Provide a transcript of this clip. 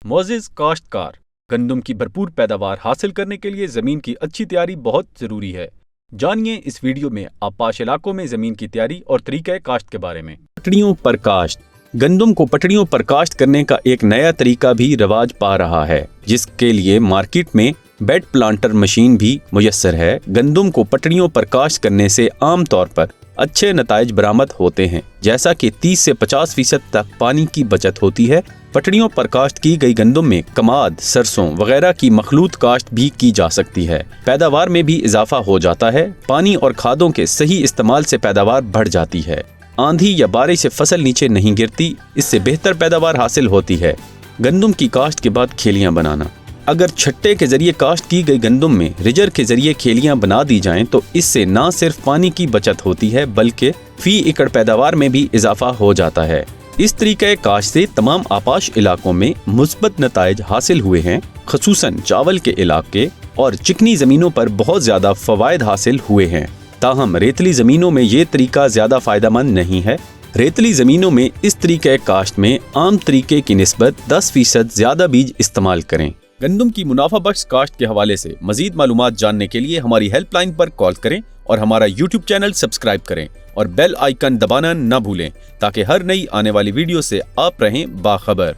मोअज़्ज़िज़ काश्तकार, गंदम की भरपूर पैदावार हासिल करने के लिए ज़मीन की अच्छी तैयारी बहुत ज़रूरी है। जानिए इस वीडियो में आपाश इलाकों में ज़मीन की तैयारी और तरीक़े काश्त के बारे में। पटड़ियों पर काश्त। गंदम को पटड़ियों पर काश्त करने का एक नया तरीका भी रवाज पा रहा है, जिसके लिए मार्केट में बेड प्लांटर मशीन भी मुयस्सर है। गंदम को पटड़ियों पर काश्त करने से आम तौर पर अच्छे नताइज बरामद होते हैं, जैसा कि 30 से 50% तक पानी की बचत होती है। पटड़ियों पर काश्त की गई गंदम में कमाद, सरसों वगैरह की मखलूत काश्त भी की जा सकती है। पैदावार में भी इजाफा हो जाता है। पानी और खादों के सही इस्तेमाल से पैदावार बढ़ जाती है। आंधी या बारिश से फसल नीचे नहीं गिरती, इससे बेहतर पैदावार हासिल होती है। गंदम की काश्त के बाद खेलियां बनाना। अगर छट्टे के जरिए काश्त की गई गंदम में रिजर के जरिए खेलियां बना दी जाएं तो इससे न सिर्फ पानी की बचत होती है, बल्कि फी एकड़ पैदावार में भी इजाफा हो जाता है। इस तरीके काश्त से तमाम आपाश इलाकों में मुस्बत नताइज हासिल हुए हैं। खसूसन चावल के इलाके और चिकनी ज़मीनों पर बहुत ज़्यादा फ़वाइद हासिल हुए हैं। ताहम रेतली ज़मीनों में ये तरीका ज़्यादा फ़ायदेमंद नहीं है। रेतली ज़मीनों में इस तरीके काश्त में आम तरीके की निस्बत 10% ज़्यादा बीज इस्तेमाल करें। गंदम की मुनाफा बख्श काश्त के हवाले से मज़ीद मालूमात जानने के लिए हमारी हेल्पलाइन पर कॉल करें और हमारा यूट्यूब चैनल सब्सक्राइब करें और बेल आइकन दबाना न भूलें, ताकि हर नई आने वाली वीडियो से आप रहें बाखबर।